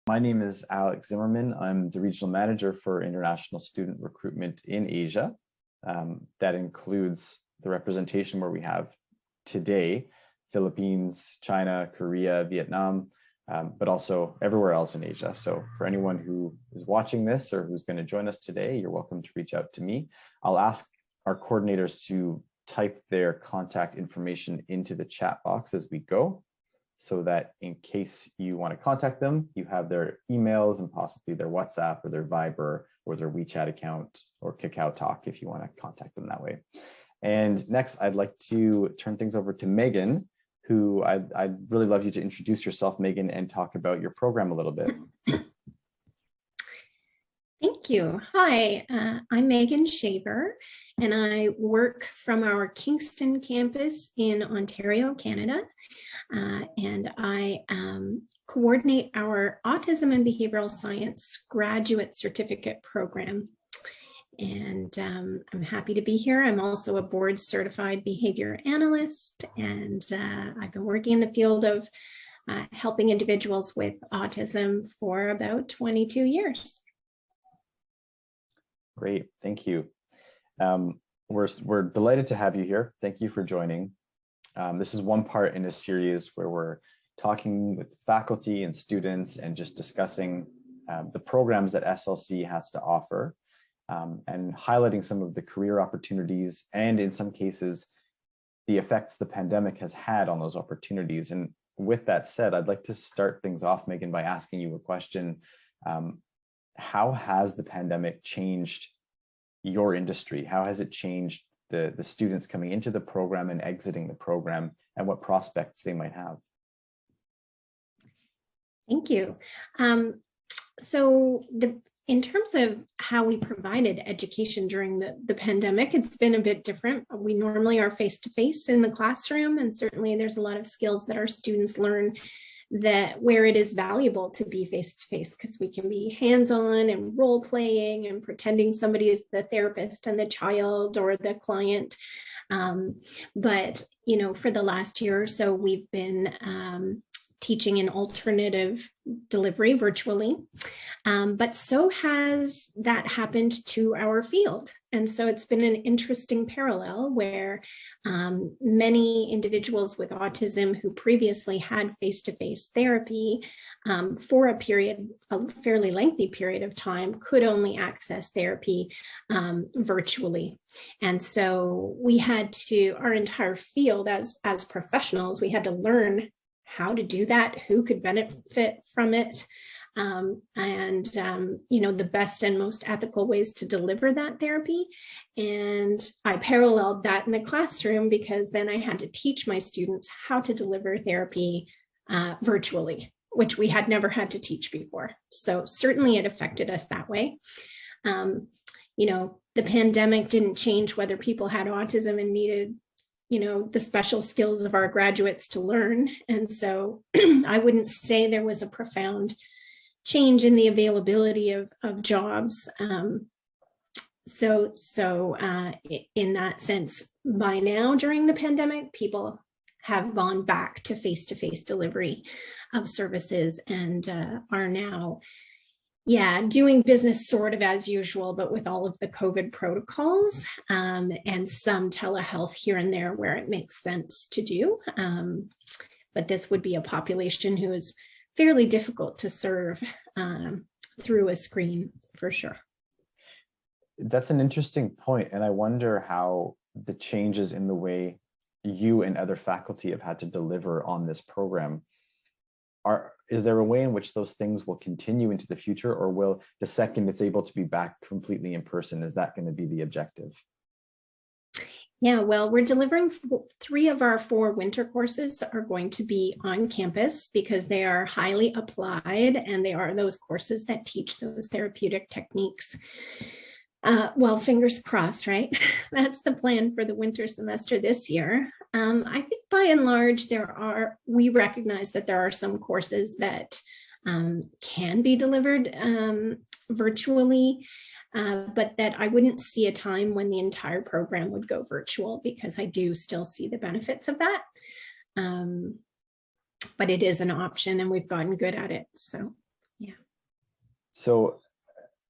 My name is Alex Zimmerman. I'm the regional manager for international student recruitment in Asia. That includes the representation where we have today, Philippines, China, Korea, Vietnam, but also everywhere else in Asia. So for anyone who is watching this or who's going to join us today, you're welcome to reach out to me. I'll ask our coordinators to type their contact information into the chat box as we go, so that in case you want to contact them, you have their emails and possibly their WhatsApp or their Viber or their WeChat account or Kakao Talk if you want to contact them that way. And next, I'd like to turn things over to Megan, who I'd really love you to introduce yourself, Megan, and talk about your program a little bit. Thank you. Hi, I'm Megan Shaver, and I work from our Kingston campus in Ontario, Canada. And I coordinate our Autism and Behavioral Science graduate certificate program. And I'm happy to be here. I'm also a board certified behavior analyst, and I've been working in the field of helping individuals with autism for about 22 years. Great, thank you. We're delighted to have you here. Thank you for joining. This is one part in a series where we're talking with faculty and students and just discussing the programs that SLC has to offer, and highlighting some of the career opportunities and in some cases, the effects the pandemic has had on those opportunities. And with that said, I'd like to start things off, Megan, by asking you a question. How has the pandemic changed your industry? How has it changed the students coming into the program and exiting the program, and what prospects they might have? Thank you. In terms of how we provided education during the pandemic, it's been a bit different. We normally are face-to-face in the classroom, and certainly there's a lot of skills that our students learn that where it is valuable to be face-to-face, because we can be hands-on and role-playing and pretending somebody is the therapist and the child or the client. But for the last year or so, we've been teaching an alternative delivery virtually, but so has that happened to our field. And so it's been an interesting parallel where many individuals with autism who previously had face-to-face therapy for a fairly lengthy period of time could only access therapy virtually. And so we had to, our entire field as professionals, we had to learn how to do that, who could benefit from it, the best and most ethical ways to deliver that therapy. And I paralleled that in the classroom because then I had to teach my students how to deliver therapy virtually, which we had never had to teach before. So certainly it affected us that way. The pandemic didn't change whether people had autism and needed the special skills of our graduates to learn. And so I wouldn't say there was a profound change in the availability of jobs. In that sense, by now during the pandemic, people have gone back to face-to-face delivery of services and are now doing business sort of as usual, but with all of the COVID protocols and some telehealth here and there where it makes sense to do. But this would be a population who is fairly difficult to serve through a screen for sure. That's an interesting point. And I wonder how the changes in the way you and other faculty have had to deliver on this program is there a way in which those things will continue into the future, or will the second it's able to be back completely in person, is that going to be the objective? Yeah, well, we're delivering 3 of our 4 winter courses are going to be on campus because they are highly applied and they are those courses that teach those therapeutic techniques. Well, fingers crossed, right? That's the plan for the winter semester this year. I think by and large, we recognize that there are some courses that can be delivered virtually, but that I wouldn't see a time when the entire program would go virtual, because I do still see the benefits of that. But it is an option and we've gotten good at it, so yeah. So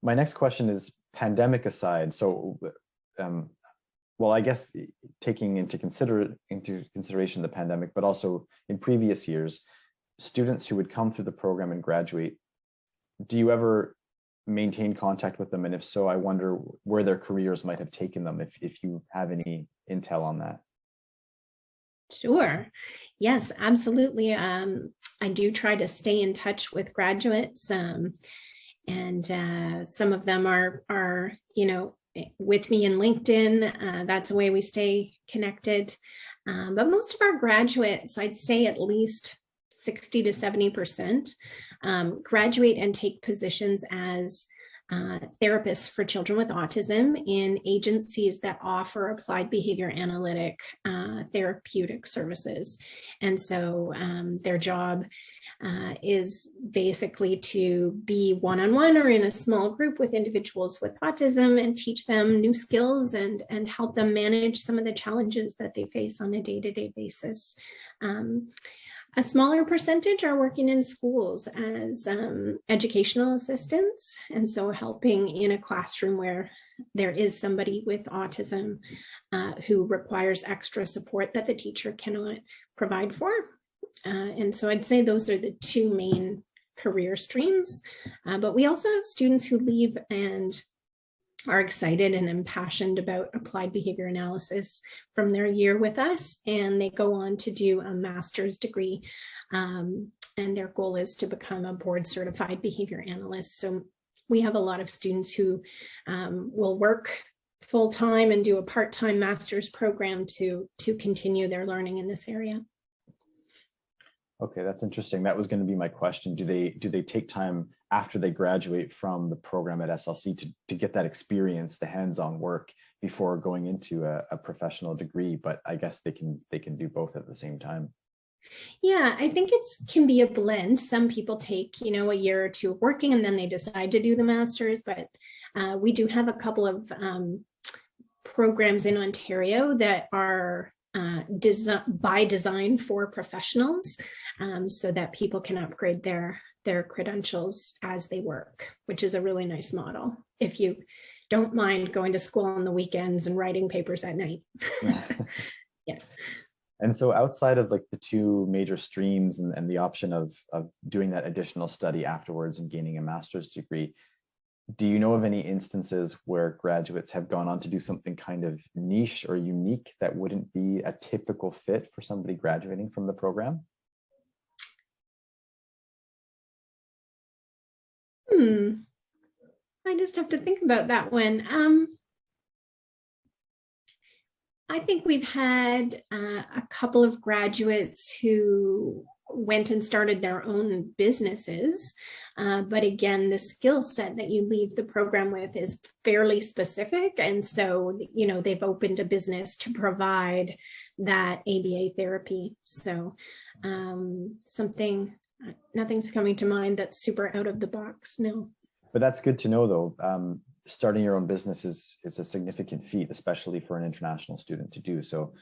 my next question is, pandemic aside, so well, I guess taking into consideration the pandemic, but also in previous years, students who would come through the program and graduate, do you ever maintain contact with them? And if so, I wonder where their careers might have taken them, if you have any intel on that. Sure. Yes, absolutely. I do try to stay in touch with graduates, and some of them are with me in LinkedIn. That's a way we stay connected. But most of our graduates, I'd say at least 60 to 70%, graduate and take positions as therapists for children with autism in agencies that offer applied behavior analytic therapeutic services. And so their job is basically to be one-on-one or in a small group with individuals with autism and teach them new skills and help them manage some of the challenges that they face on a day-to-day basis. A smaller percentage are working in schools as educational assistants, and so helping in a classroom where there is somebody with autism who requires extra support that the teacher cannot provide for. And so I'd say those are the two main career streams. But we also have students who leave and are excited and impassioned about applied behavior analysis from their year with us, and they go on to do a master's degree, and their goal is to become a board certified behavior analyst. So we have a lot of students who will work full-time and do a part-time master's program to continue their learning in this area. Okay, that's interesting. That was going to be my question. Do they take time after they graduate from the program at SLC to get that experience, the hands-on work, before going into a professional degree? But I guess they can do both at the same time. Yeah, I think it can be a blend. Some people take, a year or two of working and then they decide to do the master's, but we do have a couple of programs in Ontario that are by design for professionals, so that people can upgrade their credentials as they work, which is a really nice model if you don't mind going to school on the weekends and writing papers at night. Yeah. And so outside of like the two major streams and the option of doing that additional study afterwards and gaining a master's degree, do you know of any instances where graduates have gone on to do something kind of niche or unique that wouldn't be a typical fit for somebody graduating from the program? I just have to think about that one. I think we've had a couple of graduates who went and started their own businesses. But again, the skill set that you leave the program with is fairly specific. And so, they've opened a business to provide that ABA therapy. So nothing's coming to mind that's super out of the box, no. But that's good to know, though. Starting your own business is a significant feat, especially for an international student to do. So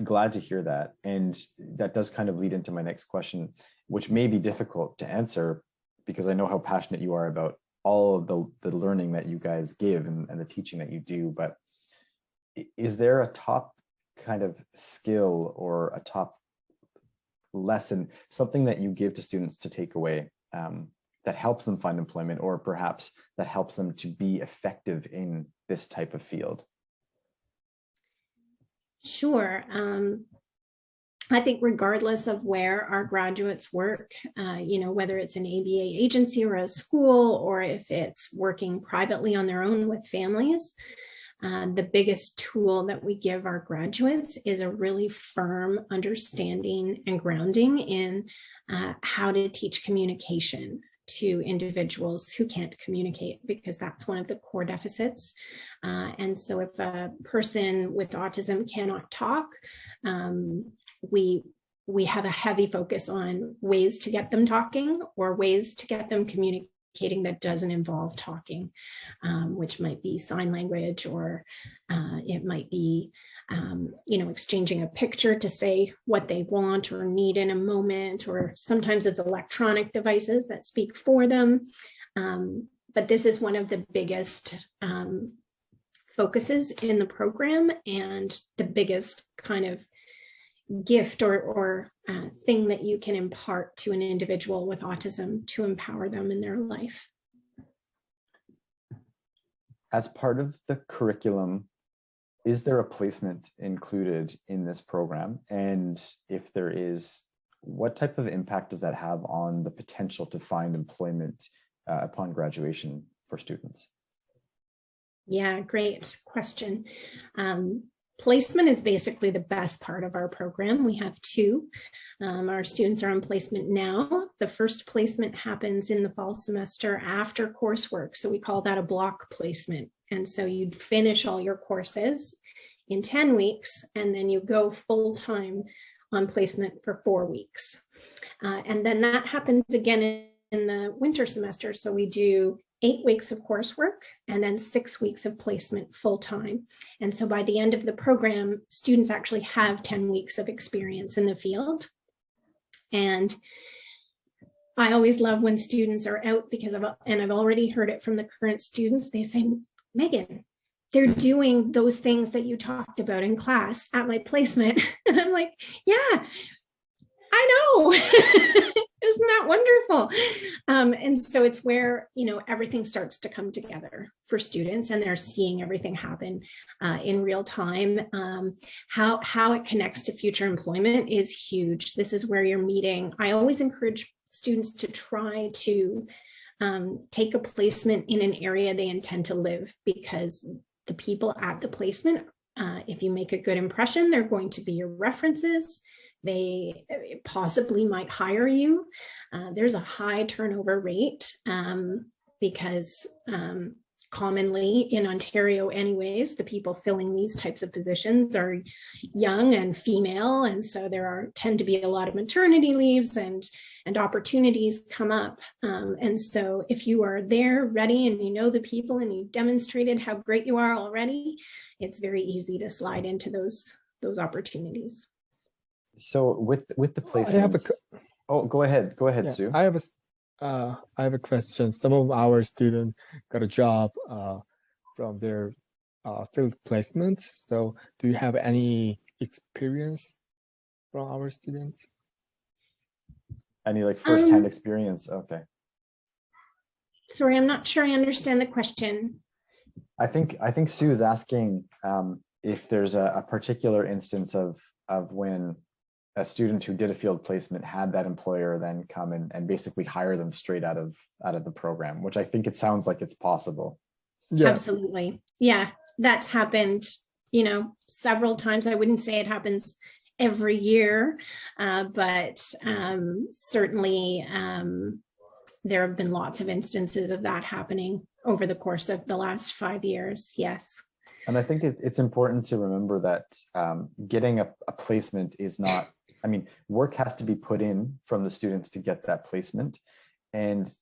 glad to hear that. And that does kind of lead into my next question, which may be difficult to answer because I know how passionate you are about all of the learning that you guys give and the teaching that you do. But is there a top kind of skill or a top lesson, something that you give to students to take away that helps them find employment, or perhaps that helps them to be effective in this type of field? Sure. I think regardless of where our graduates work, whether it's an ABA agency or a school, or if it's working privately on their own with families, the biggest tool that we give our graduates is a really firm understanding and grounding in how to teach communication to individuals who can't communicate, because that's one of the core deficits. And so if a person with autism cannot talk, we have a heavy focus on ways to get them talking or ways to get them communicating that doesn't involve talking, which might be sign language, or it might be exchanging a picture to say what they want or need in a moment, or sometimes it's electronic devices that speak for them. But this is one of the biggest focuses in the program, and the biggest kind of gift or thing that you can impart to an individual with autism to empower them in their life. As part of the curriculum, is there a placement included in this program? And if there is, what type of impact does that have on the potential to find employment upon graduation for students? Yeah, great question. Placement is basically the best part of our program. We have two. Our students are on placement now. The first placement happens in the fall semester after coursework. So we call that a block placement. And so you'd finish all your courses in 10 weeks, and then you go full time on placement for 4 weeks. And then that happens again in the winter semester. So we do 8 weeks of coursework and then 6 weeks of placement full time. And so by the end of the program, students actually have 10 weeks of experience in the field. And I always love when students are out, because I've already heard it from the current students. They say, Megan, they're doing those things that you talked about in class at my placement. And I'm like, yeah, I know. Isn't that wonderful? And so it's where, everything starts to come together for students, and they're seeing everything happen in real time. How it connects to future employment is huge. This is where you're meeting. I always encourage students to try to take a placement in an area they intend to live, because the people at the placement, if you make a good impression, they're going to be your references. They possibly might hire you. There's a high turnover rate because commonly in Ontario anyways, the people filling these types of positions are young and female. And so there tend to be a lot of maternity leaves and opportunities come up. And so if you are there ready and you know the people and you've demonstrated how great you are already, it's very easy to slide into those opportunities. So with the placements, go ahead, yeah, Sue. I have a question. Some of our students got a job from their field placement. So do you have any experience from our students? Any first-hand experience? Okay. Sorry, I'm not sure I understand the question. I think Sue is asking if there's a particular instance of when a student who did a field placement had that employer then come and basically hire them straight out of the program, which I think it sounds like it's possible. Yeah. Absolutely. Yeah, that's happened, several times. I wouldn't say it happens every year, but certainly there have been lots of instances of that happening over the course of the last 5 years. Yes. And I think it's important to remember that getting a placement is not, work has to be put in from the students to get that placement, and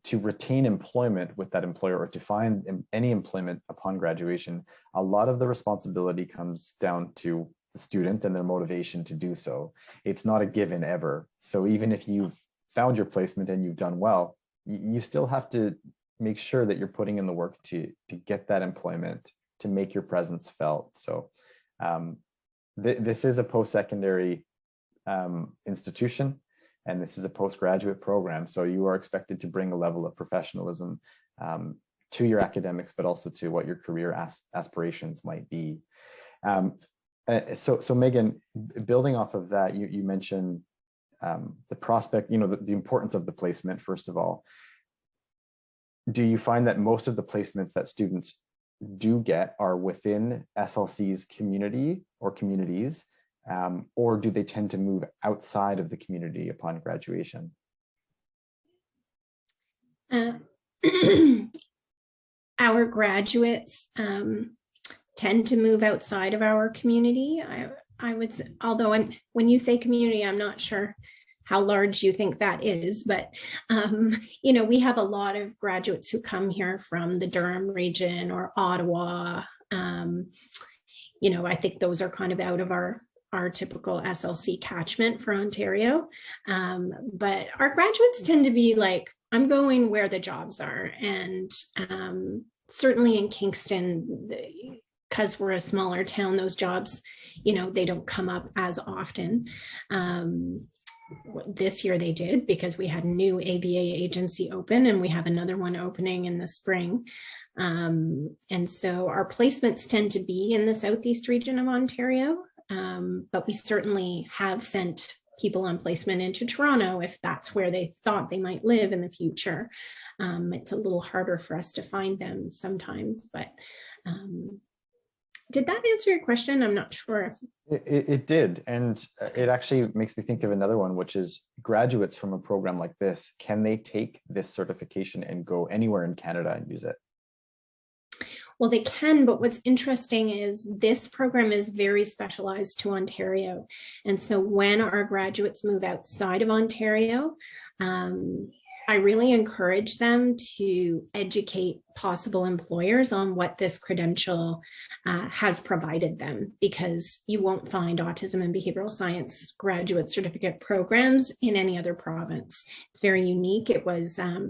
to retain employment with that employer or to find any employment upon graduation, a lot of the responsibility comes down to the student and their motivation to do so. It's not a given ever. So even if you've found your placement and you've done well, you still have to make sure that you're putting in the work to get that employment, to make your presence felt. So this is a post-secondary institution, and this is a postgraduate program. So you are expected to bring a level of professionalism to your academics, but also to what your career aspirations might be. So Megan, building off of that, you mentioned the prospect, the importance of the placement, first of all. Do you find that most of the placements that students do get are within SLC's community or communities, or do they tend to move outside of the community upon graduation? Our graduates tend to move outside of our community. I would say, although when you say community, I'm not sure how large you think that is, but we have a lot of graduates who come here from the Durham region or Ottawa. I think those are kind of out of our our typical SLC catchment for Ontario. But our graduates tend to be like, I'm going where the jobs are. And certainly in Kingston, because we're a smaller town, those jobs, they don't come up as often. This year they did, because we had a new ABA agency open, and we have another one opening in the spring. And so our placements tend to be in the southeast region of Ontario, but we certainly have sent people on placement into Toronto if that's where they thought they might live in the future. It's a little harder for us to find them sometimes, but did that answer your question? I'm not sure if it did. And it actually makes me think of another one, which is graduates from a program like this. Can they take this certification and go anywhere in Canada and use it? Well, they can, but what's interesting is this program is very specialized to Ontario. And so when our graduates move outside of Ontario, I really encourage them to educate possible employers on what this credential has provided them, because you won't find autism and behavioral science graduate certificate programs in any other province. It's very unique. It was a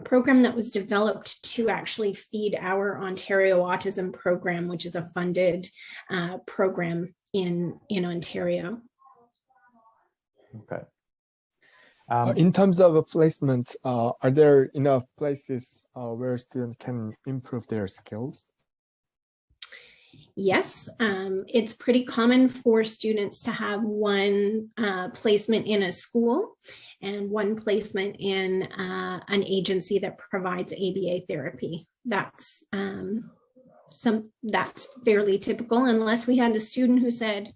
program that was developed to actually feed our Ontario Autism Program, which is a funded program in Ontario. Okay. In terms of a placement, are there enough places where students can improve their skills? Yes, it's pretty common for students to have one placement in a school and one placement in an agency that provides ABA therapy. That's fairly typical, unless we had a student who said,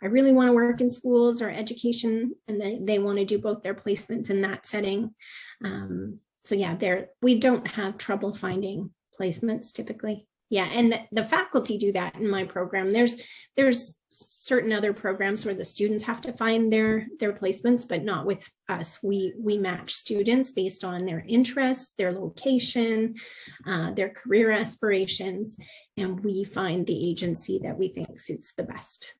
I really want to work in schools or education, and they want to do both their placements in that setting. So yeah, we don't have trouble finding placements typically. Yeah, and the faculty do that in my program. There's certain other programs where the students have to find their placements, but not with us. We match students based on their interests, their location, their career aspirations, and we find the agency that we think suits the best.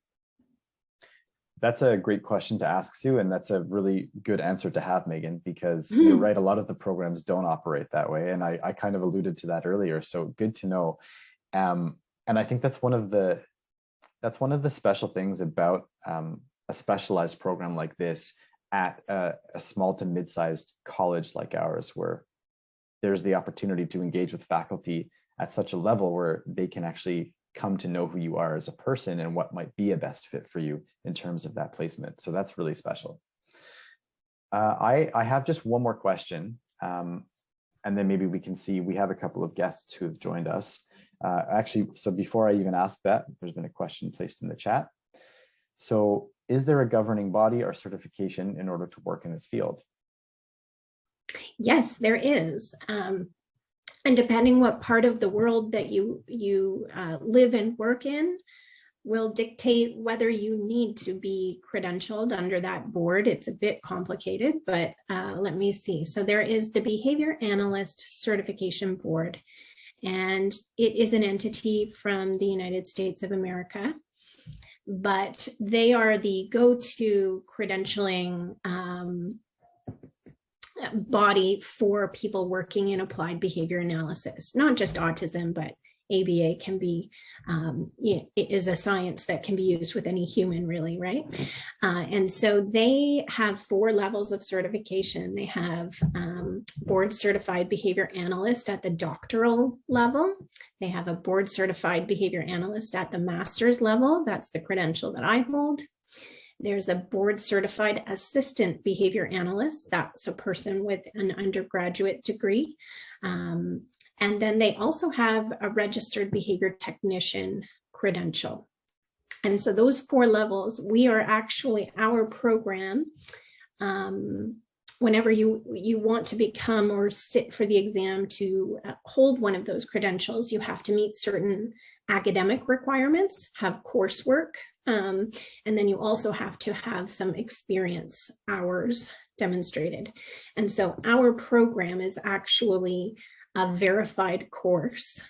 That's a great question to ask, Sue, and that's a really good answer to have, Megan, because you're right, a lot of the programs don't operate that way, and I kind of alluded to that earlier, so good to know. And I think that's one of the special things about a specialized program like this at a small to mid-sized college like ours, where there's the opportunity to engage with faculty at such a level where they can actually come to know who you are as a person and what might be a best fit for you in terms of that placement. So that's really special. I have just one more question, and then maybe we can see, we have a couple of guests who have joined us. Actually, so before I even ask that, there's been a question placed in the chat. So is there a governing body or certification in order to work in this field? Yes, there is. And depending what part of the world that you live and work in will dictate whether you need to be credentialed under that board. It's a bit complicated, but let me see. So there is the Behavior Analyst Certification Board, and it is an entity from the United States of America, but they are the go-to credentialing body for people working in applied behavior analysis, not just autism, but ABA can be, it is a science that can be used with any human, really, right? And so they have 4 levels of certification. They have board certified behavior analyst at the doctoral level. They have a board certified behavior analyst at the master's level. That's the credential that I hold. There's a board certified assistant behavior analyst. That's a person with an undergraduate degree. And then they also have a registered behavior technician credential. And so those 4 levels, we are actually, our program, whenever you want to become or sit for the exam to hold one of those credentials, you have to meet certain academic requirements, have coursework, and then you also have to have some experience hours demonstrated. And so our program is actually a verified course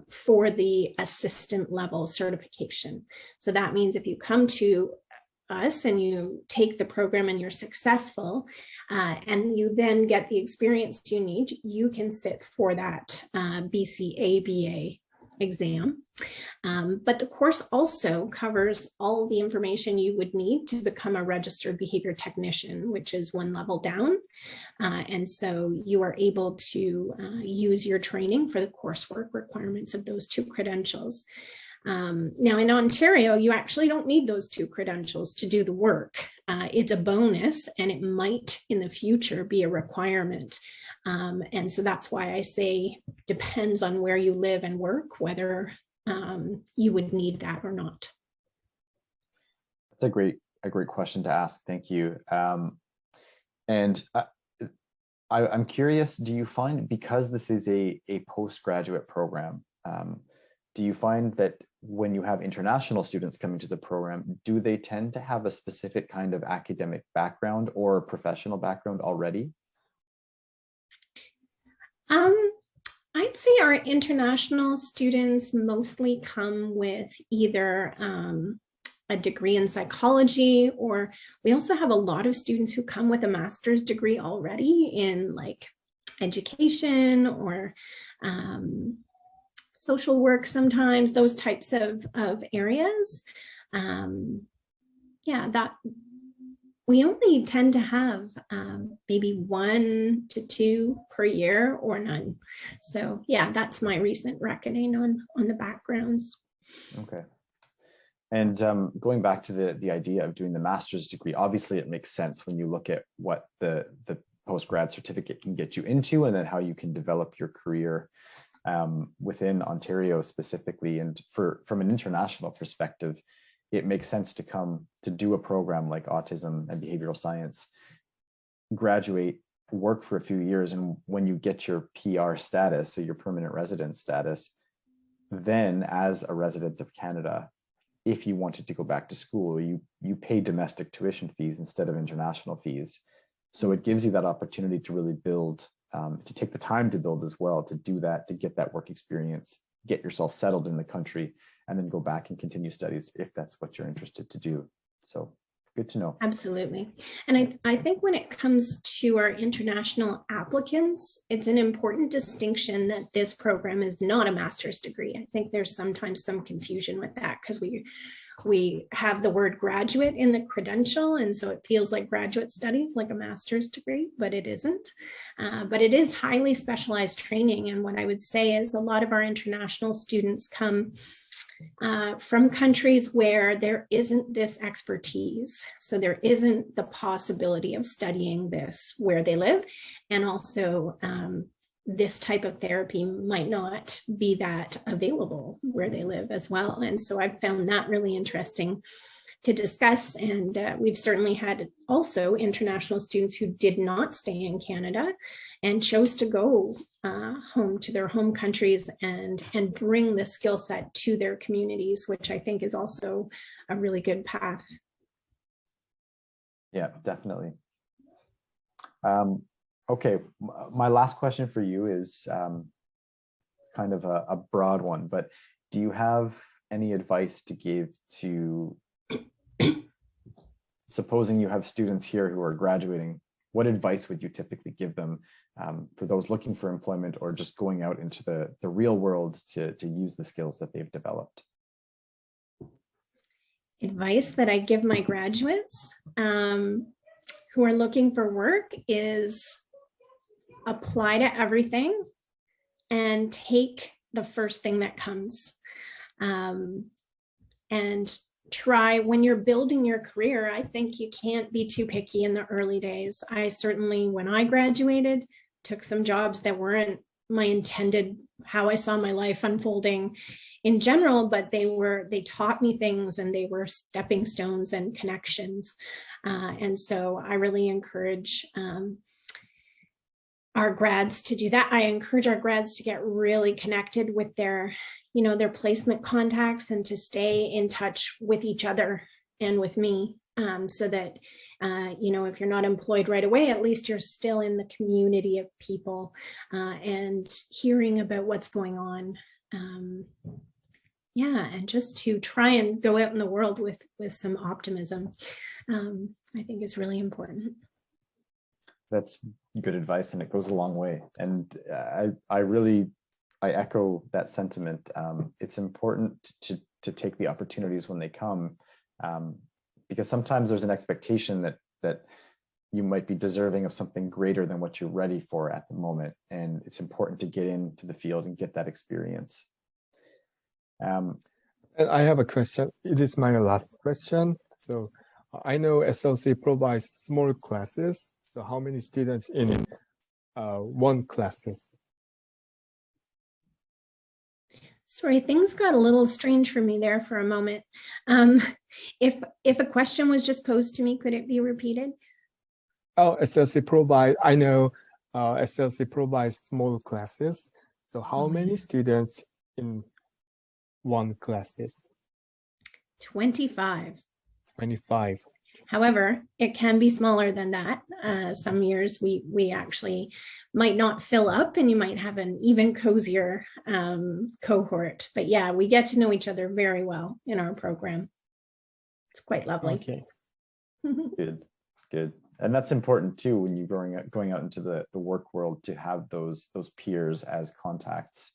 for the assistant level certification. So that means if you come to us and you take the program and you're successful, and you then get the experience you need, you can sit for that BCABA exam. But the course also covers all the information you would need to become a registered behavior technician, which is one level down. And so you are able to use your training for the coursework requirements of those two credentials. Now in Ontario, you actually don't need those two credentials to do the work. It's a bonus, and it might in the future be a requirement. And so that's why I say depends on where you live and work, whether you would need that or not. That's a great question to ask. Thank you. And I'm curious, do you find, because this is a postgraduate program, do you find that when you have international students coming to the program, do they tend to have a specific kind of academic background or professional background already? I'd say our international students mostly come with either a degree in psychology, or we also have a lot of students who come with a master's degree already in like education or social work, sometimes those types of areas. Yeah, that we only tend to have maybe 1 to 2 per year or none. So yeah, that's my recent reckoning on the backgrounds. Okay. And going back to the idea of doing the master's degree, obviously it makes sense when you look at what the post-grad certificate can get you into, and then how you can develop your career within Ontario specifically. And from an international perspective, it makes sense to come to do a program like autism and behavioral science, graduate, work for a few years, and when you get your PR status, so your permanent resident status, then as a resident of Canada, if you wanted to go back to school, you pay domestic tuition fees instead of international fees. So it gives you that opportunity to really build, to take the time to build as well, to do that, to get that work experience, get yourself settled in the country, and then go back and continue studies if that's what you're interested to do. So good to know. Absolutely. And I think when it comes to our international applicants, it's an important distinction that this program is not a master's degree. I think there's sometimes some confusion with that because we have the word graduate in the credential, and so it feels like graduate studies, like a master's degree, but it isn't. But it is highly specialized training. And what I would say is a lot of our international students come from countries where there isn't this expertise. So there isn't the possibility of studying this where they live. And also this type of therapy might not be that available where they live as well. And so I've found that really interesting to discuss. And we've certainly had also international students who did not stay in Canada and chose to go home to their home countries and bring the skill set to their communities, which I think is also a really good path. Yeah, definitely. Okay, my last question for you is kind of a broad one, but do you have any advice to give to, supposing you have students here who are graduating, what advice would you typically give them for those looking for employment or just going out into the real world to use the skills that they've developed? Advice that I give my graduates who are looking for work is apply to everything and take the first thing that comes. And try, when you're building your career, I think you can't be too picky in the early days. I certainly, when I graduated, took some jobs that weren't my intended, how I saw my life unfolding in general, but they taught me things, and they were stepping stones and connections. And so I really encourage our grads to do that. I encourage our grads to get really connected with their placement contacts and to stay in touch with each other and with me, so that, if you're not employed right away, at least you're still in the community of people and hearing about what's going on Yeah, and just to try and go out in the world with some optimism, I think is really important. That's good advice, and it goes a long way. And I echo that sentiment. It's important to take the opportunities when they come, because sometimes there's an expectation that you might be deserving of something greater than what you're ready for at the moment. And it's important to get into the field and get that experience. And I have a question. It is my last question. So I know SLC provides small classes. So how many students in one classes? Sorry, things got a little strange for me there for a moment. If a question was just posed to me, could it be repeated? Oh, SLC provide. I know SLC provides small classes. So how many students in one classes? 25. 25. However, it can be smaller than that. Some years we actually might not fill up, and you might have an even cozier cohort. But yeah, we get to know each other very well in our program. It's quite lovely. Okay. Good. And that's important too when you're going out into the work world, to have those peers as contacts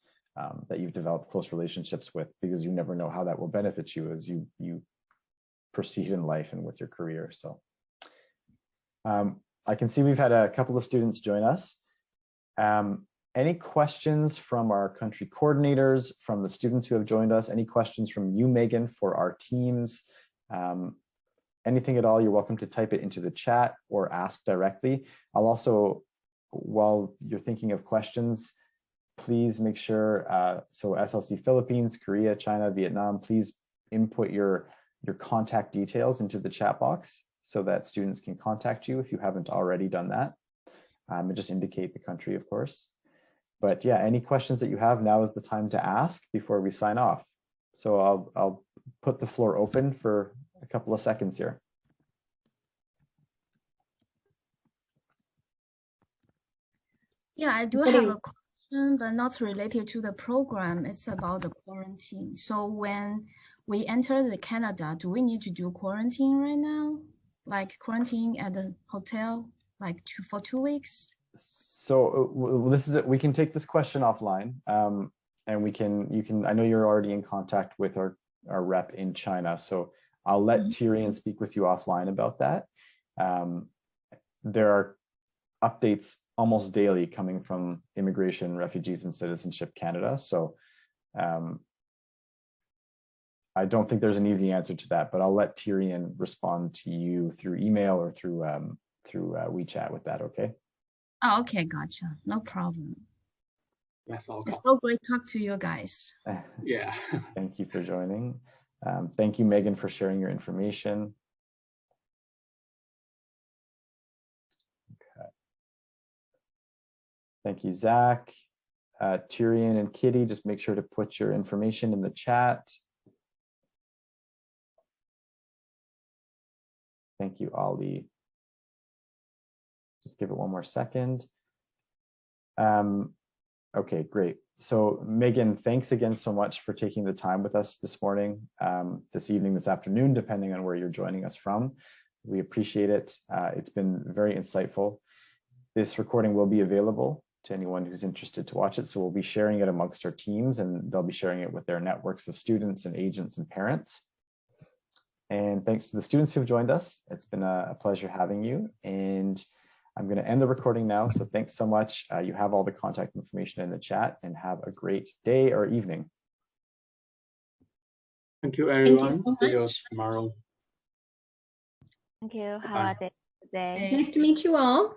that you've developed close relationships with, because you never know how that will benefit you as you proceed in life and with your career. So I can see we've had a couple of students join us. Any questions from our country coordinators, from the students who have joined us? Any questions from you, Megan, for our teams? Anything at all, you're welcome to type it into the chat or ask directly. I'll also, while you're thinking of questions, please make sure, so SLC Philippines, Korea, China, Vietnam, please input your contact details into the chat box so that students can contact you if you haven't already done that. And just indicate the country, of course. But yeah, any questions that you have, now is the time to ask before we sign off. So I'll put the floor open for a couple of seconds here. Yeah, I do have a question, but not related to the program. It's about the quarantine. So when we enter the Canada, do we need to do quarantine right now? Like quarantine at the hotel, like for 2 weeks? So this is it. We can take this question offline, and you can. I know you're already in contact with our rep in China, so I'll let Tyrion speak with you offline about that. There are updates almost daily coming from Immigration, Refugees, and Citizenship Canada. So I don't think there's an easy answer to that, but I'll let Tyrion respond to you through email or through WeChat with that. Okay. Oh, okay, gotcha. No problem. That's all. It's so great to talk to you guys. Yeah. Thank you for joining. Thank you, Megan, for sharing your information. Okay. Thank you, Zach. Tyrion and Kitty, just make sure to put your information in the chat. Thank you, Ali. Just give it one more second. Okay, great. So Megan, thanks again so much for taking the time with us this morning, this evening, this afternoon, depending on where you're joining us from. We appreciate it. It's been very insightful. This recording will be available to anyone who's interested to watch it. So we'll be sharing it amongst our teams, and they'll be sharing it with their networks of students and agents and parents. And thanks to the students who've joined us. It's been a pleasure having you. And I'm going to end the recording now. So thanks so much. You have all the contact information in the chat, and have a great day or evening. Thank you, everyone. Thank you so See you much. tomorrow. Thank you. Bye. Have a good day. Nice to meet you all.